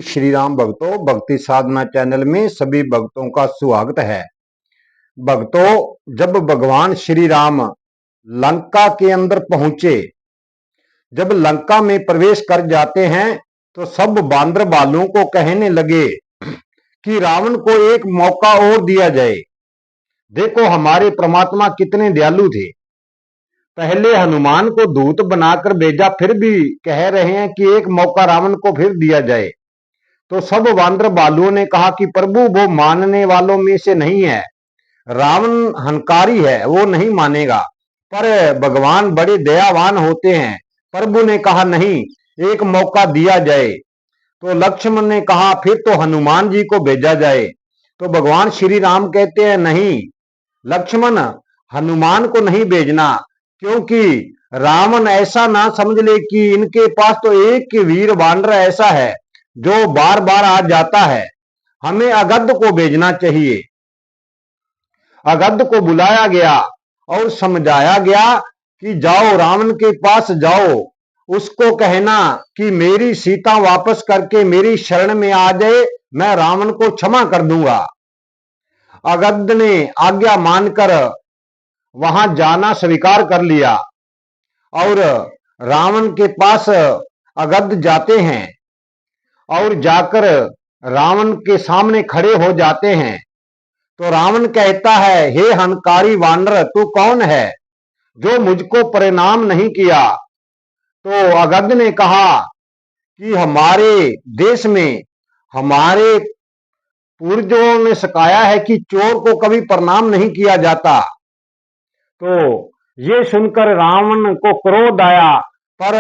श्री राम भक्तों, भक्ति साधना चैनल में सभी भक्तों का स्वागत है। भक्तों, जब भगवान श्री राम लंका के अंदर पहुंचे, जब लंका में प्रवेश कर जाते हैं तो सब बांदर बालों को कहने लगे कि रावण को एक मौका और दिया जाए। देखो हमारे परमात्मा कितने दयालु थे। पहले हनुमान को दूत बनाकर भेजा, फिर भी कह रहे हैं कि एक मौका रावण को फिर दिया जाए। तो सब बांदर बालुओं ने कहा कि प्रभु वो मानने वालों में से नहीं है, रावण हंकारी है, वो नहीं मानेगा। पर भगवान बड़े दयावान होते हैं। प्रभु ने कहा नहीं, एक मौका दिया जाए। तो लक्ष्मण ने कहा फिर तो हनुमान जी को भेजा जाए। तो भगवान श्री राम कहते हैं नहीं लक्ष्मण, हनुमान को नहीं भेजना, क्योंकि रावण ऐसा ना समझ ले कि इनके पास तो एक वीर वानर ऐसा है जो बार बार आ जाता है। हमें अगध को भेजना चाहिए। अगध को बुलाया गया और समझाया गया कि जाओ रावण के पास जाओ, उसको कहना कि मेरी सीता वापस करके मेरी शरण में आ जाए, मैं रावण को क्षमा कर दूंगा। अगध ने आज्ञा मानकर वहां जाना स्वीकार कर लिया और रावण के पास अगध जाते हैं और जाकर रावण के सामने खड़े हो जाते हैं। तो रावण कहता है, हे हंकारी वानर, तू कौन है जो मुझको प्रणाम नहीं किया? तो अगध ने कहा कि हमारे देश में हमारे पूर्वजों ने सिखाया है कि चोर को कभी प्रणाम नहीं किया जाता। तो ये सुनकर रावण को क्रोध आया, पर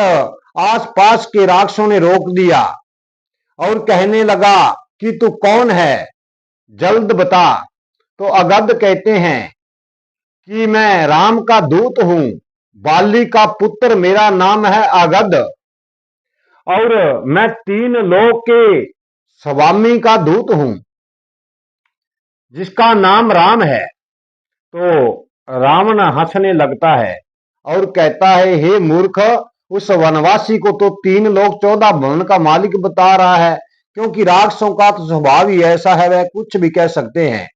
आसपास के राक्षसों ने रोक दिया और कहने लगा कि तू कौन है, जल्द बता। तो अगध कहते हैं कि मैं राम का दूत हूं, बाली का पुत्र, मेरा नाम है अगध और मैं 3 लोक के स्वामी का दूत हूं जिसका नाम राम है। तो रावण हंसने लगता है और कहता है, हे मूर्ख, उस वनवासी को तो 3 लोक 14 भवन का मालिक बता रहा है, क्योंकि राक्षसों का तो स्वभाव ही ऐसा है, वह कुछ भी कह सकते हैं।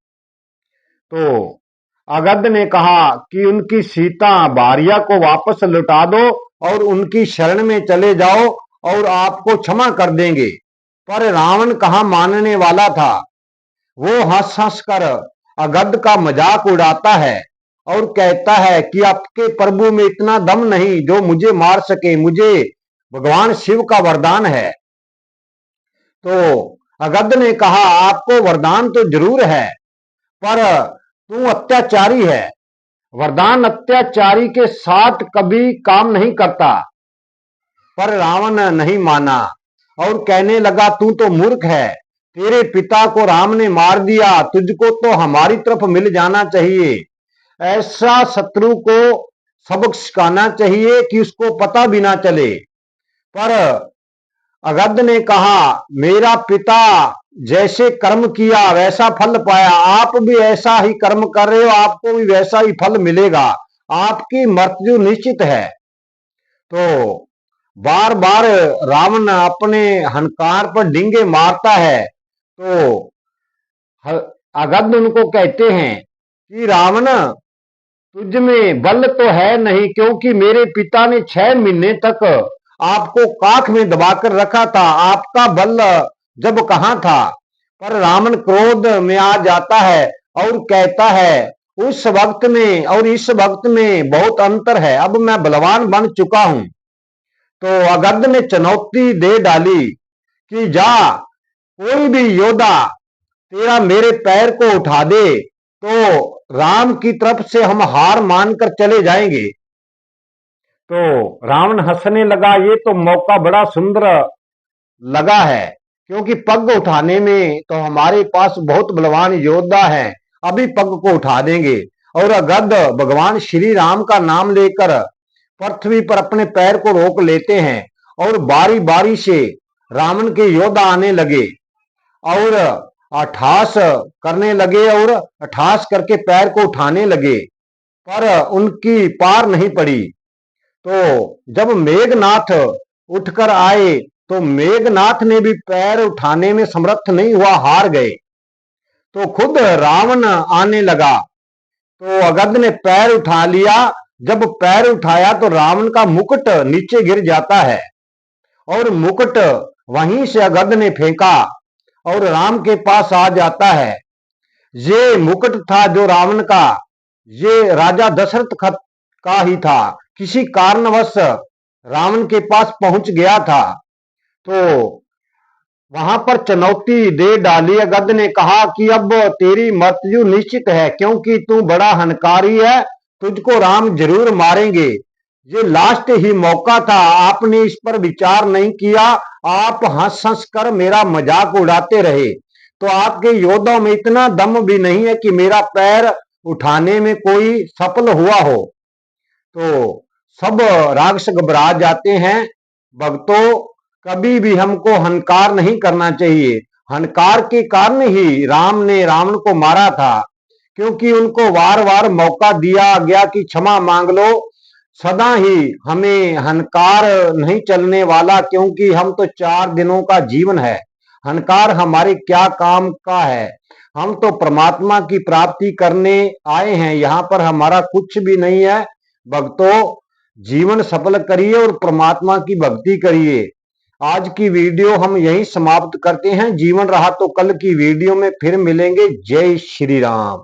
तो अगध ने कहा कि उनकी सीता भार्या को वापस लौटा दो और उनकी शरण में चले जाओ और आपको क्षमा कर देंगे। पर रावण कहाँ मानने वाला था। वो हंस हंस कर अगध का मजाक उड़ाता है और कहता है कि आपके प्रभु में इतना दम नहीं जो मुझे मार सके, मुझे भगवान शिव का वरदान है। तो अगध ने कहा, आपको वरदान तो जरूर है, पर तू अत्याचारी है। वरदान अत्याचारी के साथ कभी काम नहीं करता। पर रावण नहीं माना और कहने लगा, तू तो मूर्ख है, तेरे पिता को राम ने मार दिया, तुझको तो हमारी तरफ मिल जाना चाहिए। ऐसा शत्रु को सबक सिखाना चाहिए कि उसको पता भी ना चले। पर अगध ने कहा, मेरा पिता जैसे कर्म किया वैसा फल पाया, आप भी ऐसा ही कर्म कर रहे हो, आपको भी वैसा ही फल मिलेगा, आपकी मृत्यु निश्चित है। तो बार बार रावण अपने हंकार पर डींगे मारता है। तो अगध उनको कहते हैं कि रावण, तुझ में बल तो है नहीं, क्योंकि मेरे पिता ने 6 महीने तक आपको काख में दबाकर रखा था, आपका बल जब कहां था। पर रावण क्रोध में आ जाता है और कहता है, उस वक्त में और इस वक्त में बहुत अंतर है, अब मैं बलवान बन चुका हूं। तो अगध ने चुनौती दे डाली कि जा, कोई भी योद्धा तेरा मेरे पैर को उठा दे तो राम की तरफ से हम हार मानकर चले जाएंगे। तो रावण हंसने लगा, ये तो मौका बड़ा सुंदर लगा है, क्योंकि पग उठाने में तो हमारे पास बहुत बलवान योद्धा है, अभी पग को उठा देंगे। और अगध भगवान श्री राम का नाम लेकर पृथ्वी पर अपने पैर को रोक लेते हैं और बारी बारी से रावण के योद्धा आने लगे और अठास करने लगे और अठास करके पैर को उठाने लगे, पर उनकी पार नहीं पड़ी। तो जब मेघनाथ उठकर आए तो मेघनाथ ने भी पैर उठाने में समर्थ नहीं हुआ, हार गए। तो खुद रावण आने लगा, तो अगध ने पैर उठा लिया। जब पैर उठाया तो रावण का मुकुट नीचे गिर जाता है और मुकुट वहीं से अगध ने फेंका और राम के पास आ जाता है। ये मुकुट था जो रावण का, ये राजा दशरथ का ही था। किसी कारणवश रावण के पास पहुंच गया था, तो वहां पर चुनौती दे डाली। अगध ने कहा कि अब तेरी मृत्यु निश्चित है, क्योंकि तू बड़ा हंकारी है, तुझको राम जरूर मारेंगे। ये लास्ट ही मौका था, आपने इस पर विचार नहीं किया, आप हंस हंस कर मेरा मजाक उड़ाते रहे। तो आपके योद्धाओं में इतना दम भी नहीं है कि मेरा पैर उठाने में कोई सफल हुआ हो। तो सब राक्षस घबरा जाते हैं। भक्तों, कभी भी हमको हंकार नहीं करना चाहिए। हंकार के कारण ही राम ने रावण को मारा था, क्योंकि उनको बार बार मौका दिया गया कि क्षमा मांग लो। सदा ही हमें हंकार नहीं चलने वाला, क्योंकि हम तो 4 दिनों का जीवन है। हंकार हमारे क्या काम का है? हम तो परमात्मा की प्राप्ति करने आए हैं, यहाँ पर हमारा कुछ भी नहीं है। भक्तों, जीवन सफल करिए और परमात्मा की भक्ति करिए। आज की वीडियो हम यहीं समाप्त करते हैं। जीवन रहा तो कल की वीडियो में फिर मिलेंगे। जय श्री राम।